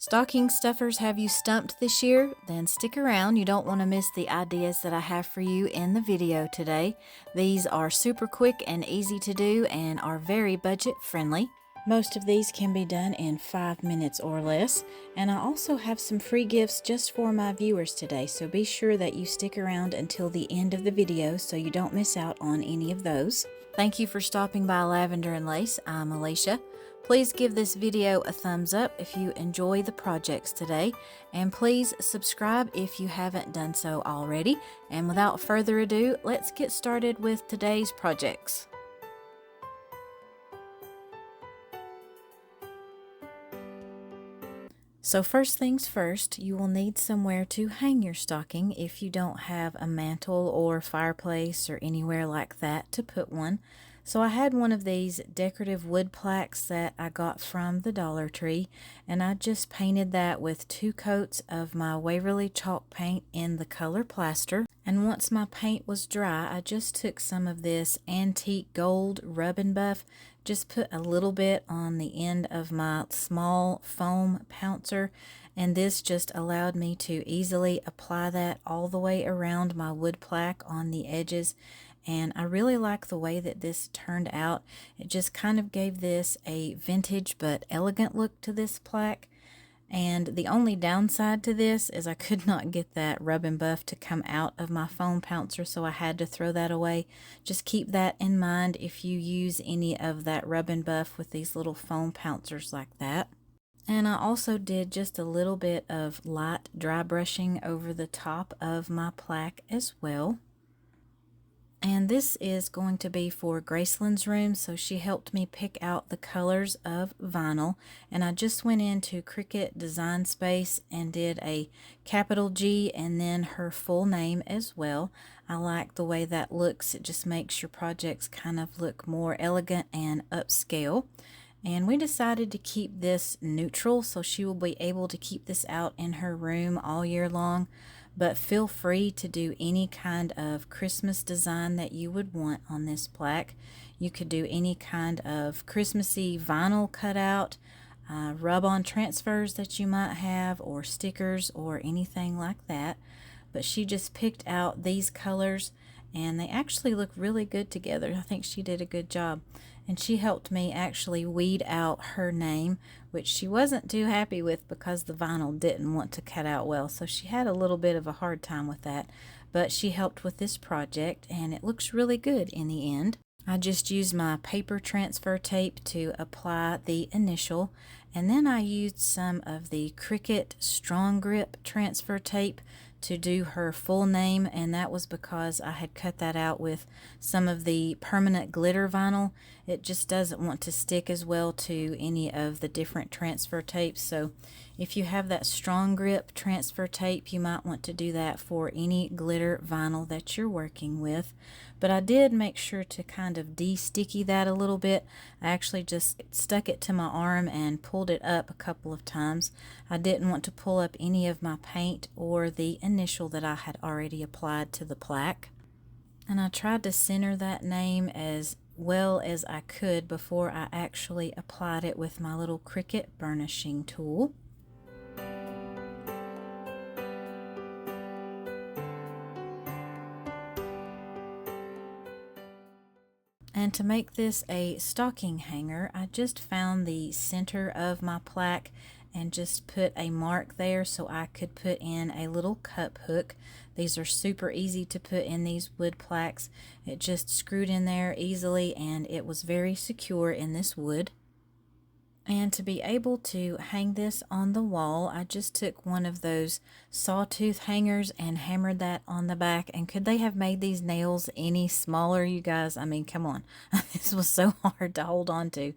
Stocking stuffers have you stumped this year? Then stick around. You don't want to miss the ideas that I have for you in the video today. These are super quick and easy to do and are very budget friendly. Most of these can be done in 5 minutes or less, and I also have some free gifts just for my viewers today, so be sure that you stick around until the end of the video so you don't miss out on any of those. Thank you for stopping by Lavender and Lace. I'm Alicia. Please give this video a thumbs up if you enjoy the projects today, and please subscribe if you haven't done so already. And without further ado, let's get started with today's projects. So first things first, you will need somewhere to hang your stocking if you don't have a mantle or fireplace or anywhere like that to put one. So I had one of these decorative wood plaques that I got from the Dollar Tree, and I just painted that with 2 coats of my Waverly chalk paint in the color plaster. And once my paint was dry, I just took some of this antique gold rub and buff, just put a little bit on the end of my small foam pouncer, and this just allowed me to easily apply that all the way around my wood plaque on the edges. And I really like the way that this turned out. It just kind of gave this a vintage but elegant look to this plaque. And the only downside to this is I could not get that rub and buff to come out of my foam pouncer, so I had to throw that away. Just keep that in mind if you use any of that rub and buff with these little foam pouncers like that. And I also did just a little bit of light dry brushing over the top of my plaque as well. And this is going to be for Graceland's room, so she helped me pick out the colors of vinyl. And I just went into Cricut Design Space and did a capital G and then her full name as well. I like the way that looks. It just makes your projects kind of look more elegant and upscale. And we decided to keep this neutral, so she will be able to keep this out in her room all year long. But feel free to do any kind of Christmas design that you would want on this plaque. You could do any kind of Christmassy vinyl cutout, rub-on transfers that you might have, or stickers or anything like that. But she just picked out these colors, and they actually look really good together. I think she did a good job. And she helped me actually weed out her name, which she wasn't too happy with because the vinyl didn't want to cut out well. So she had a little bit of a hard time with that. But she helped with this project, and it looks really good in the end. I just used my paper transfer tape to apply the initial, and then I used some of the Cricut Strong Grip transfer tape to do her full name, and that was because I had cut that out with some of the permanent glitter vinyl. It just doesn't want to stick as well to any of the different transfer tapes, so if you have that Strong Grip transfer tape, you might want to do that for any glitter vinyl that you're working with. But I did make sure to kind of de-sticky that a little bit. I actually just stuck it to my arm and pulled it up a couple of times. I didn't want to pull up any of my paint or the initial that I had already applied to the plaque. And I tried to center that name as well as I could before I actually applied it with my little Cricut burnishing tool. And to make this a stocking hanger, I just found the center of my plaque and just put a mark there so I could put in a little cup hook. These are super easy to put in these wood plaques. It just screwed in there easily, and it was very secure in this wood. And to be able to hang this on the wall, I just took one of those sawtooth hangers and hammered that on the back. And could they have made these nails any smaller, you guys? I mean, come on. This was so hard to hold on to.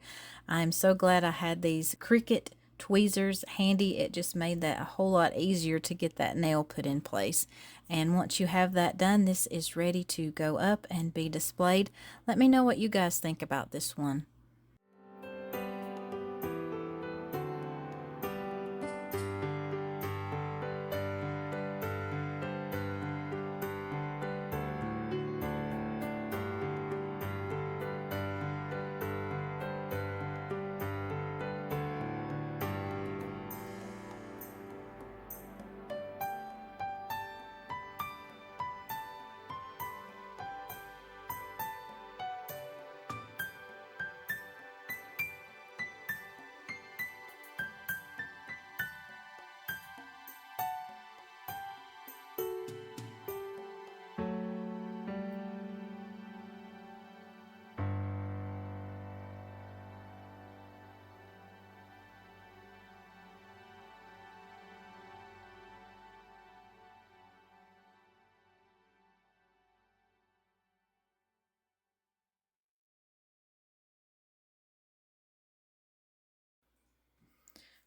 I'm so glad I had these Cricut tweezers handy. It just made that a whole lot easier to get that nail put in place. And once you have that done, this is ready to go up and be displayed. Let me know what you guys think about this one.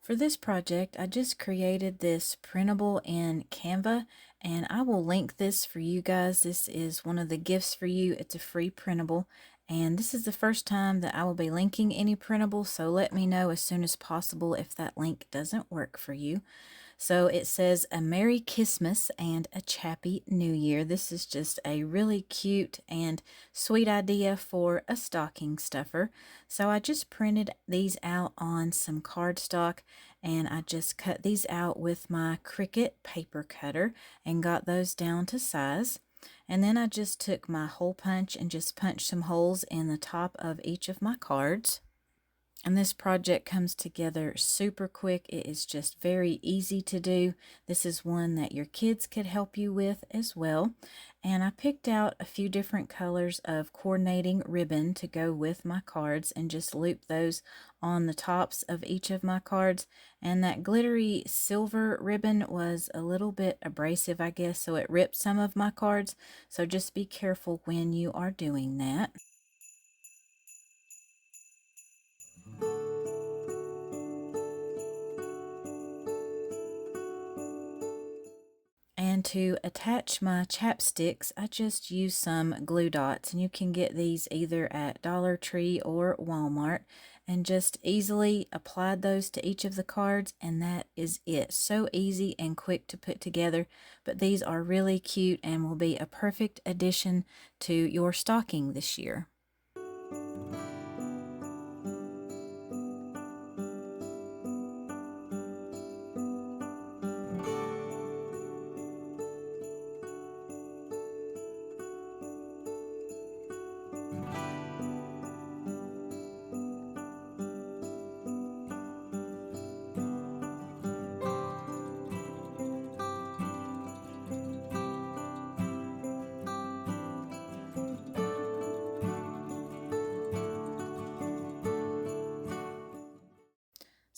For this project, I just created this printable in Canva, and I will link this for you guys. This is one of the gifts for you. It's a free printable, and this is the first time that I will be linking any printable, so let me know as soon as possible if that link doesn't work for you. So it says a Merry Kissmas and a Chappy New Year. This is just a really cute and sweet idea for a stocking stuffer. So I just printed these out on some cardstock, and I just cut these out with my Cricut paper cutter and got those down to size. And then I just took my hole punch and just punched some holes in the top of each of my cards. And this project comes together super quick. It is just very easy to do. This is one that your kids could help you with as well. And I picked out a few different colors of coordinating ribbon to go with my cards and just loop those on the tops of each of my cards. And that glittery silver ribbon was a little bit abrasive, I guess, so it ripped some of my cards. So just be careful when you are doing that. And to attach my chapsticks, I just use some glue dots, and you can get these either at Dollar Tree or Walmart, and just easily applied those to each of the cards, and that is it. So easy and quick to put together, but these are really cute and will be a perfect addition to your stocking this year.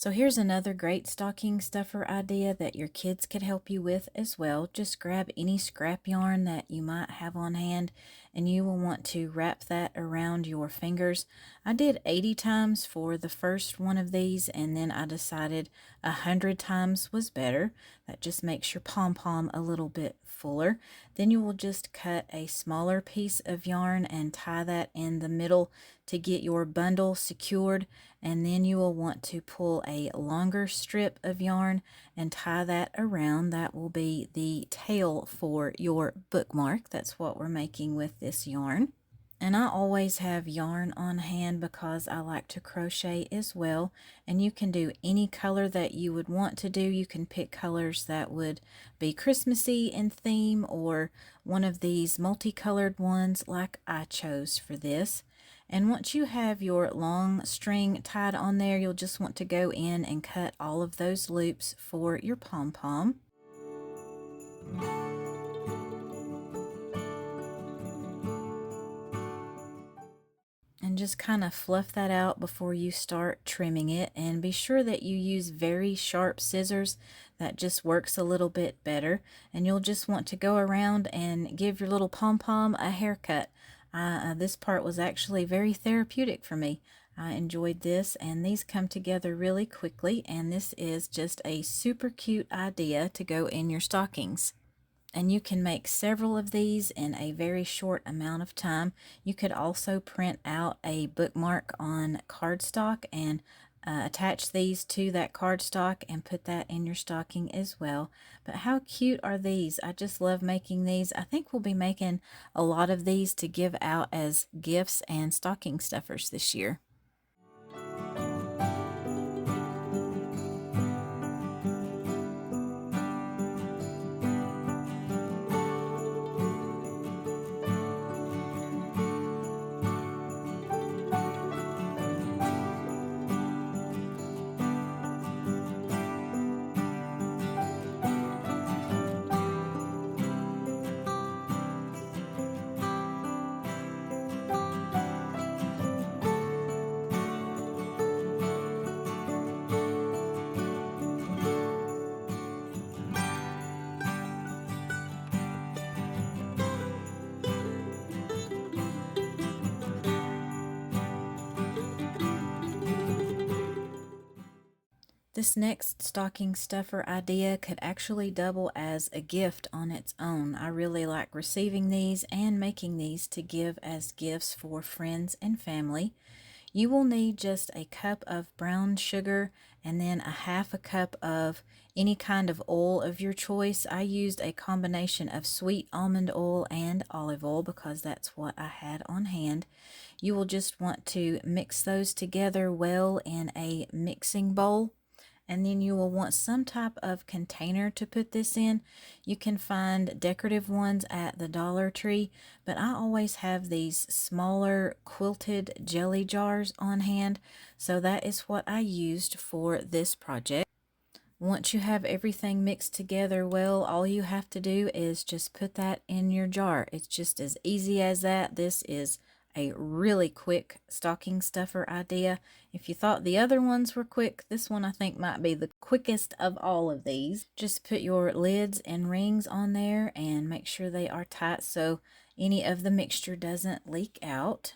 So here's another great stocking stuffer idea that your kids could help you with as well. Just grab any scrap yarn that you might have on hand, and you will want to wrap that around your fingers. I did 80 times for the first one of these, and then I decided 100 times was better. That just makes your pom-pom a little bit fuller. Then you will just cut a smaller piece of yarn and tie that in the middle to get your bundle secured, and then you will want to pull a longer strip of yarn and tie that around. That will be the tail for your bookmark. That's what we're making with this yarn. And I always have yarn on hand because I like to crochet as well. And you can do any color that you would want to do. You can pick colors that would be Christmassy in theme, or one of these multicolored ones like I chose for this. And once you have your long string tied on there, you'll just want to go in and cut all of those loops for your pom-pom. And just kind of fluff that out before you start trimming it, and be sure that you use very sharp scissors. That just works a little bit better, and you'll just want to go around and give your little pom-pom a haircut. This part was actually very therapeutic for me. I enjoyed this, and these come together really quickly, and this is just a super cute idea to go in your stockings. And you can make several of these in a very short amount of time. You could also print out a bookmark on cardstock and attach these to that cardstock and put that in your stocking as well. But how cute are these? I just love making these. I think we'll be making a lot of these to give out as gifts and stocking stuffers this year. This next stocking stuffer idea could actually double as a gift on its own. I really like receiving these and making these to give as gifts for friends and family. You will need just a cup of brown sugar and then a half a cup of any kind of oil of your choice. I used a combination of sweet almond oil and olive oil because that's what I had on hand. You will just want to mix those together well in a mixing bowl. And then you will want some type of container to put this in. You can find decorative ones at the Dollar Tree, but I always have these smaller quilted jelly jars on hand, so that is what I used for this project. Once you have everything mixed together well, all you have to do is just put that in your jar. It's just as easy as that. This is a really quick stocking stuffer idea. If you thought the other ones were quick, this one I think might be the quickest of all of these. Just put your lids and rings on there and make sure they are tight so any of the mixture doesn't leak out.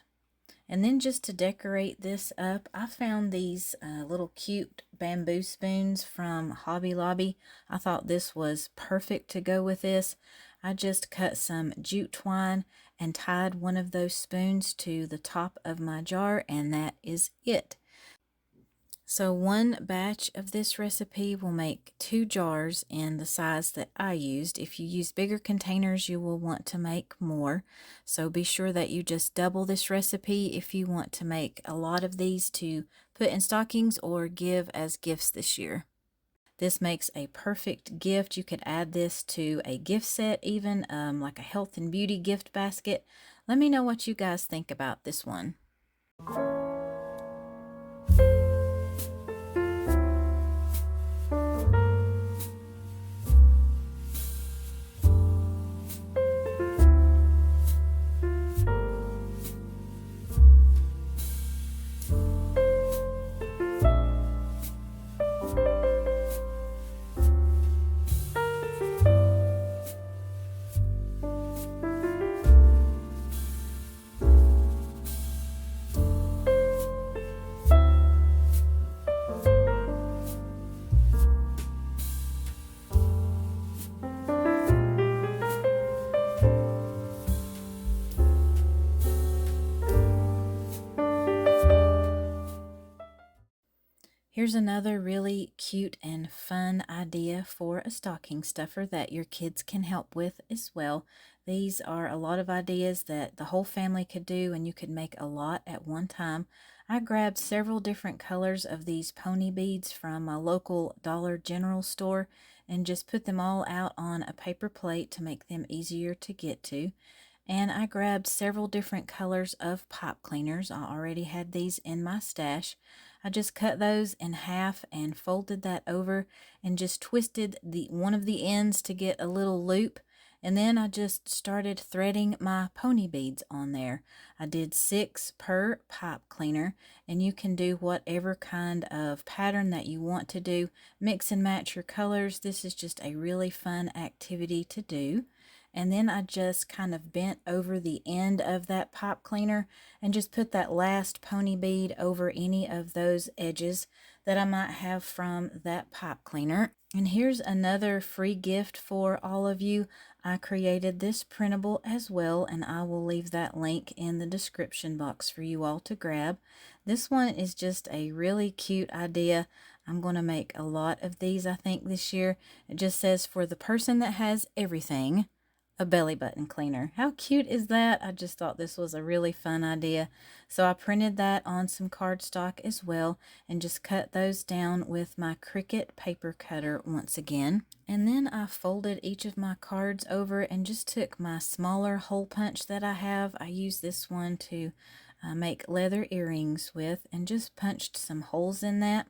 And then just to decorate this up, I found these little cute bamboo spoons from Hobby Lobby. I thought this was perfect to go with this. I just cut some jute twine and tied one of those spoons to the top of my jar, and that is it. So one batch of this recipe will make 2 jars in the size that I used. If you use bigger containers, you will want to make more. So be sure that you just double this recipe if you want to make a lot of these to put in stockings or give as gifts this year. This makes a perfect gift. You could add this to a gift set even, like a health and beauty gift basket. Let me know what you guys think about this one. Here's another really cute and fun idea for a stocking stuffer that your kids can help with as well. These are a lot of ideas that the whole family could do, and you could make a lot at one time. I grabbed several different colors of these pony beads from a local Dollar General store and just put them all out on a paper plate to make them easier to get to. And I grabbed several different colors of pipe cleaners. I already had these in my stash. I just cut those in half and folded that over and just twisted one of the ends to get a little loop. And then I just started threading my pony beads on there. I did 6 per pipe cleaner, and you can do whatever kind of pattern that you want to do. Mix and match your colors. This is just a really fun activity to do. And then I just kind of bent over the end of that pipe cleaner and just put that last pony bead over any of those edges that I might have from that pipe cleaner. And here's another free gift for all of you. I created this printable as well, and I will leave that link in the description box for you all to grab. This one is just a really cute idea. I'm going to make a lot of these, I think, this year. It just says, for the person that has everything, a belly button cleaner. How cute is that? I just thought this was a really fun idea. So I printed that on some cardstock as well and just cut those down with my Cricut paper cutter once again. And then I folded each of my cards over and just took my smaller hole punch that I have. I use this one to make leather earrings with, and just punched some holes in that.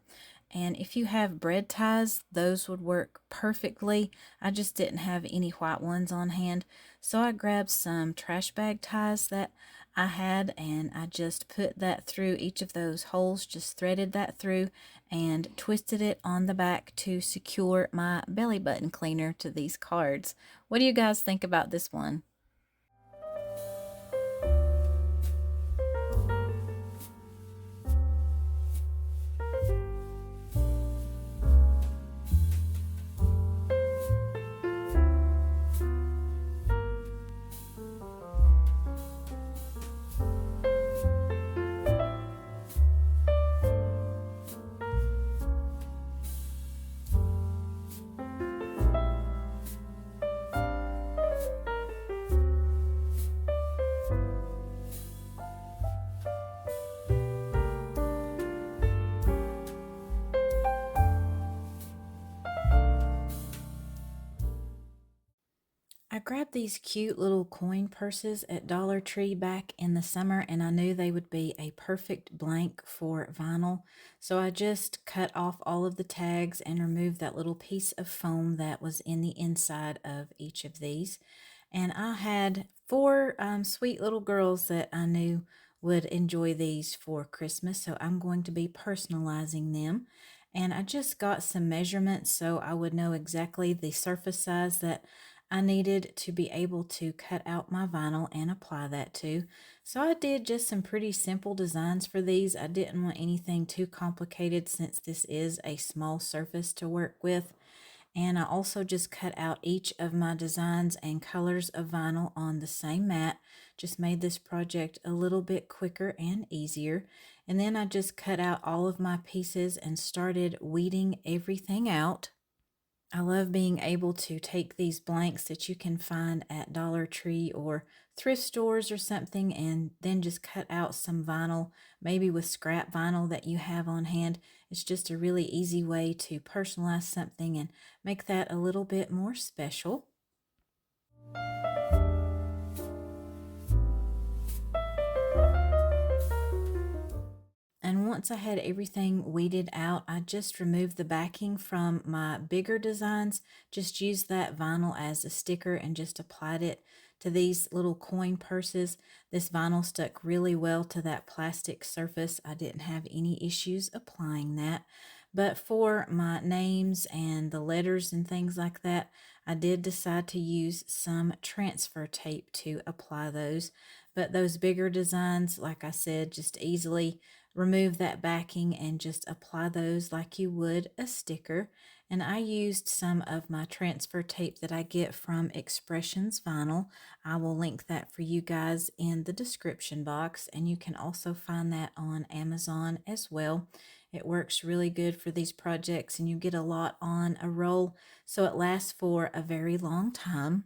And if you have bread ties, those would work perfectly. I just didn't have any white ones on hand. So I grabbed some trash bag ties that I had, and I just put that through each of those holes, just threaded that through and twisted it on the back to secure my belly button cleaner to these cards. What do you guys think about this one? I grabbed these cute little coin purses at Dollar Tree back in the summer, and I knew they would be a perfect blank for vinyl. So I just cut off all of the tags and removed that little piece of foam that was in the inside of each of these. And I had four sweet little girls that I knew would enjoy these for Christmas, so I'm going to be personalizing them. And I just got some measurements so I would know exactly the surface size that I needed to be able to cut out my vinyl and apply that to. So I did just some pretty simple designs for these. I didn't want anything too complicated since this is a small surface to work with. And I also just cut out each of my designs and colors of vinyl on the same mat. Just made this project a little bit quicker and easier. And then I just cut out all of my pieces and started weeding everything out. I love being able to take these blanks that you can find at Dollar Tree or thrift stores or something and then just cut out some vinyl, maybe with scrap vinyl that you have on hand. It's just a really easy way to personalize something and make that a little bit more special. And once I had everything weeded out, I just removed the backing from my bigger designs, just used that vinyl as a sticker and just applied it to these little coin purses. This vinyl stuck really well to that plastic surface. I didn't have any issues applying that. But for my names and the letters and things like that, I did decide to use some transfer tape to apply those. But those bigger designs, like I said, just easily remove that backing and just apply those like you would a sticker. And I used some of my transfer tape that I get from Expressions Vinyl. I will link that for you guys in the description box, and you can also find that on Amazon as well. It works really good for these projects, and you get a lot on a roll, so it lasts for a very long time.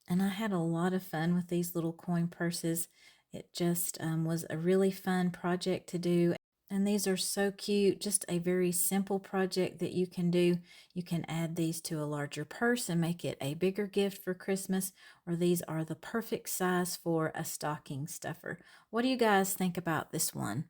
And I had a lot of fun with these little coin purses. It just was a really fun project to do. And these are so cute, just a very simple project that you can do. You can add these to a larger purse and make it a bigger gift for Christmas, or these are the perfect size for a stocking stuffer. What do you guys think about this one?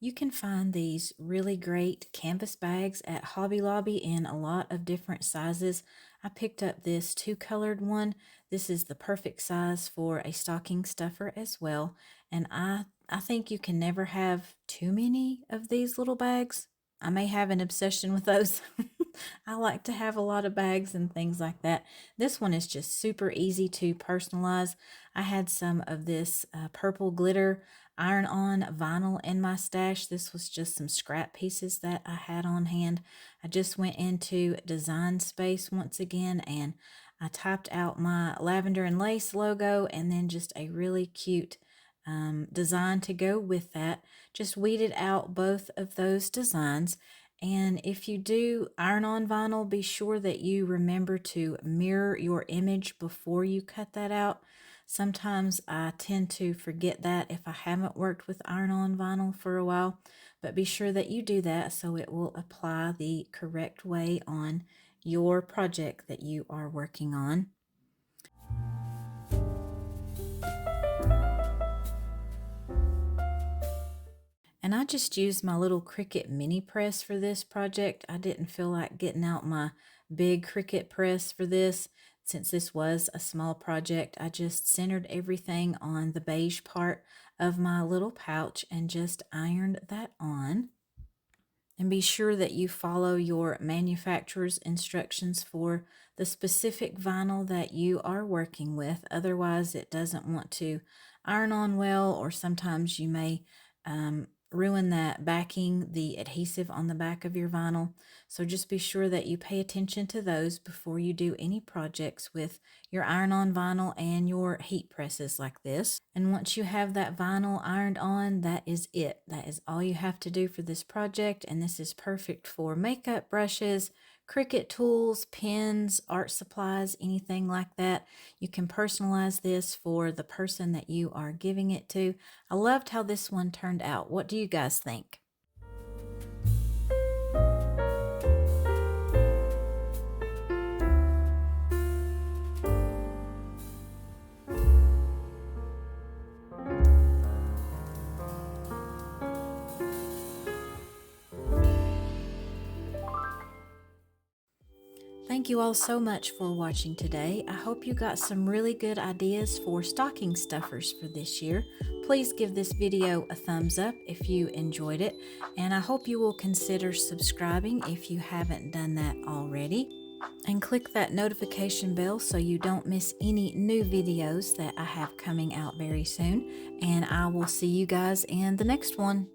You can find these really great canvas bags at Hobby Lobby in a lot of different sizes. I picked up this two-colored one. This is the perfect size for a stocking stuffer as well. And I think you can never have too many of these little bags. I may have an obsession with those. I like to have a lot of bags and things like that. This one is just super easy to personalize. I had some of this purple glitter iron-on vinyl in my stash. This was just some scrap pieces that I had on hand. I just went into Design Space once again and I typed out my lavender and lace logo and then just a really cute design to go with that. Just weeded out both of those designs. And if you do iron on vinyl, be sure that you remember to mirror your image before you cut that out. Sometimes I tend to forget that if I haven't worked with iron on vinyl for a while, but be sure that you do that so it will apply the correct way on your project that you are working on. And I just used my little Cricut mini press for this project. I didn't feel like getting out my big Cricut press for this. Since this was a small project, I just centered everything on the beige part of my little pouch and just ironed that on. And be sure that you follow your manufacturer's instructions for the specific vinyl that you are working with. Otherwise, it doesn't want to iron on well, or sometimes you may ruin that backing, the adhesive on the back of your vinyl. So just be sure that you pay attention to those before you do any projects with your iron-on vinyl and your heat presses like this. And once you have that vinyl ironed on, that is it. That is all you have to do for this project, and this is perfect for makeup brushes, Cricut tools, pens, art supplies, anything like that. You can personalize this for the person that you are giving it to. I loved how this one turned out. What do you guys think? Thank you all so much for watching today. I hope you got some really good ideas for stocking stuffers for this year. Please give this video a thumbs up if you enjoyed it, and I hope you will consider subscribing if you haven't done that already. And click that notification bell so you don't miss any new videos that I have coming out very soon. And I will see you guys in the next one.